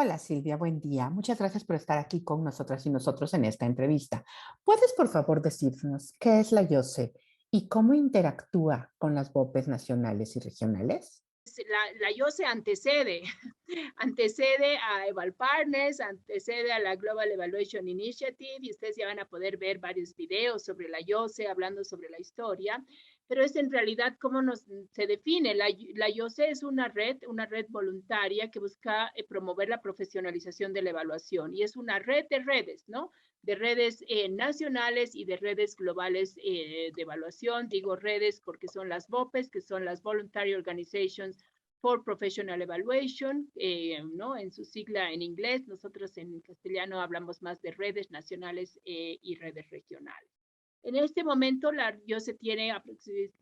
Hola Silvia, buen día. Muchas gracias por estar aquí con nosotras y nosotros en esta entrevista. ¿Puedes por favor decirnos qué es la YOCE y cómo interactúa con las BOPEs nacionales y regionales? La YOCE antecede, antecede a Eval Partners, antecede a la Global Evaluation Initiative, y ustedes ya van a poder ver varios videos sobre la YOCE, hablando sobre la historia, pero es en realidad cómo se define. La YOCE es una red voluntaria que busca promover la profesionalización de la evaluación, y es una red de redes, ¿no? De redes nacionales y de redes globales de evaluación. Digo redes porque son las BOPES, que son las Voluntary Organizations for Professional Evaluation, ¿no? En su sigla en inglés. Nosotros en castellano hablamos más de redes nacionales y redes regionales. En este momento, la YOCE tiene,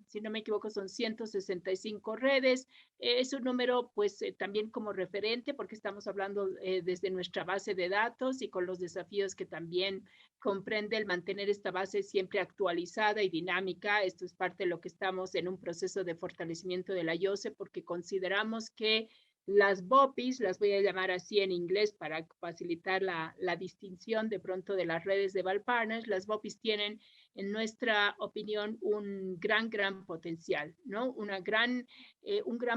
si no me equivoco, son 165 redes. Es un número, pues, también como referente, porque estamos hablando desde nuestra base de datos y con los desafíos que también comprende el mantener esta base siempre actualizada y dinámica. Esto es parte de lo que estamos en un proceso de fortalecimiento de la YOCE, porque consideramos que las BOPIs, las voy a llamar así en inglés para facilitar la distinción de pronto de las redes de Valpartners, las BOPIs tienen en nuestra opinión, un gran potencial, ¿no? Un gran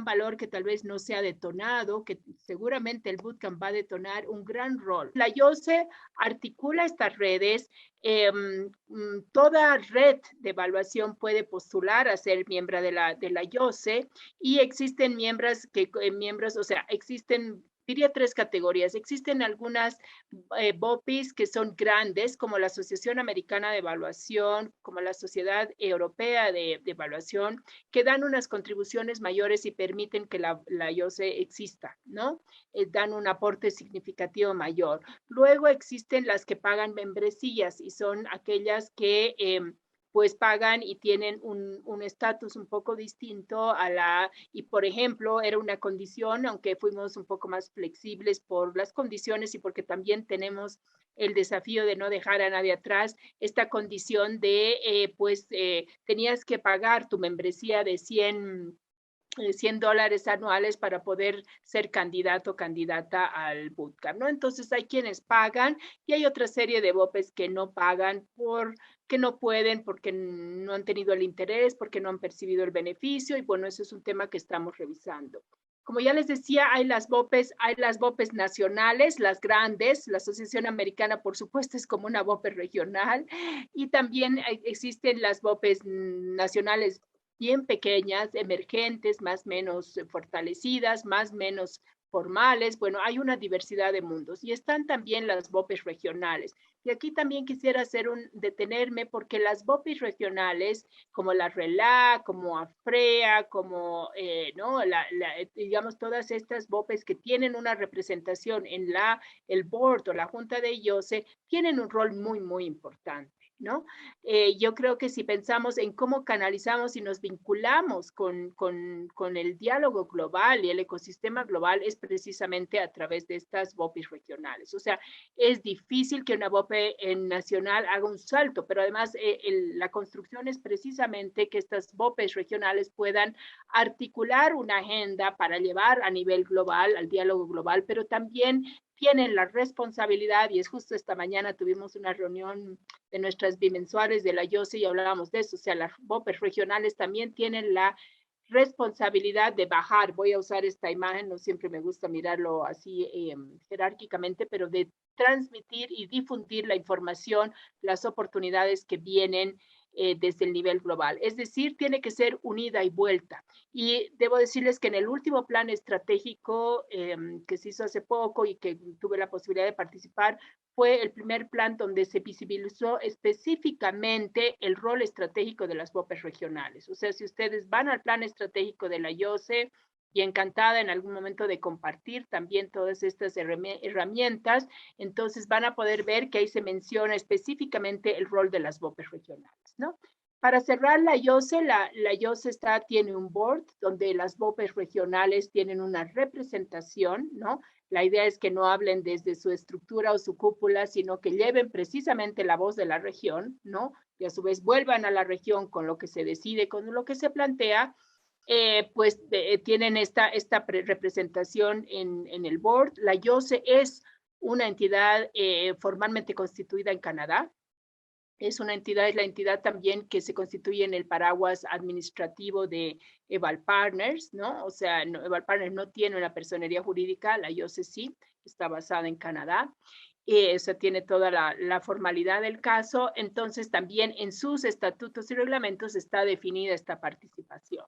valor que tal vez no se ha detonado, que seguramente el bootcamp va a detonar un gran rol. La YOCE articula estas redes. Toda red de evaluación puede postular a ser miembro de la YOCE, y existen miembros, o sea, existen, diría, tres categorías. Existen algunas BOPIs que son grandes, como la Asociación Americana de Evaluación, como la Sociedad Europea de Evaluación, que dan unas contribuciones mayores y permiten que la IOCE exista, ¿no? Dan un aporte significativo mayor. Luego existen las que pagan membresías, y son aquellas que pues pagan y tienen un estatus un poco distinto y por ejemplo, era una condición, aunque fuimos un poco más flexibles por las condiciones y porque también tenemos el desafío de no dejar a nadie atrás, esta condición de, tenías que pagar tu membresía de $100 anuales para poder ser candidato o candidata al bootcamp, ¿no? Entonces hay quienes pagan y hay otra serie de BOPES que no pagan porque no pueden, porque no han tenido el interés, porque no han percibido el beneficio, y bueno, eso es un tema que estamos revisando. Como ya les decía, hay las BOPES nacionales, las grandes. La Asociación Americana, por supuesto, es como una BOPE regional, y también existen las BOPES nacionales bien pequeñas, emergentes, más o menos fortalecidas, más o menos formales. Bueno, hay una diversidad de mundos, y están también las BOPES regionales. Y aquí también quisiera detenerme, porque las BOPES regionales, como la RELAC, como AFREA, como, ¿no? Digamos, todas estas BOPES que tienen una representación en el board o la junta de IOCE, tienen un rol muy importante, ¿no? Yo creo que si pensamos en cómo canalizamos y nos vinculamos con el diálogo global y el ecosistema global, es precisamente a través de estas BOPIs regionales. O sea, es difícil que una BOPE nacional haga un salto, pero además la construcción es precisamente que estas BOPEs regionales puedan articular una agenda para llevar a nivel global, al diálogo global, pero también tienen la responsabilidad, y es justo esta mañana tuvimos una reunión de nuestras bimensuales de la YOCE y hablábamos de eso. O sea, las BOPES regionales también tienen la responsabilidad de bajar. Voy a usar esta imagen, no siempre me gusta mirarlo así jerárquicamente, pero de transmitir y difundir la información, las oportunidades que vienen desde el nivel global. Es decir, tiene que ser unida y vuelta. Y debo decirles que en el último plan estratégico que se hizo hace poco y que tuve la posibilidad de participar, fue el primer plan donde se visibilizó específicamente el rol estratégico de las BOPES regionales. O sea, si ustedes van al plan estratégico de la YOCE, y encantada en algún momento de compartir también todas estas herramientas, entonces van a poder ver que ahí se menciona específicamente el rol de las BOPES regionales, ¿no? Para cerrar la YOCE, la YOCE tiene un board donde las BOPES regionales tienen una representación, ¿no? La idea es que no hablen desde su estructura o su cúpula, sino que lleven precisamente la voz de la región, ¿no? Y a su vez vuelvan a la región con lo que se decide, con lo que se plantea. tienen esta representación en el board. La YOCE es una entidad formalmente constituida en Canadá. Es la entidad también que se constituye en el paraguas administrativo de Eval Partners, ¿no? O sea, Eval Partners no tiene una personería jurídica, la YOCE sí, está basada en Canadá. Eso tiene toda la formalidad del caso. Entonces, también en sus estatutos y reglamentos está definida esta participación.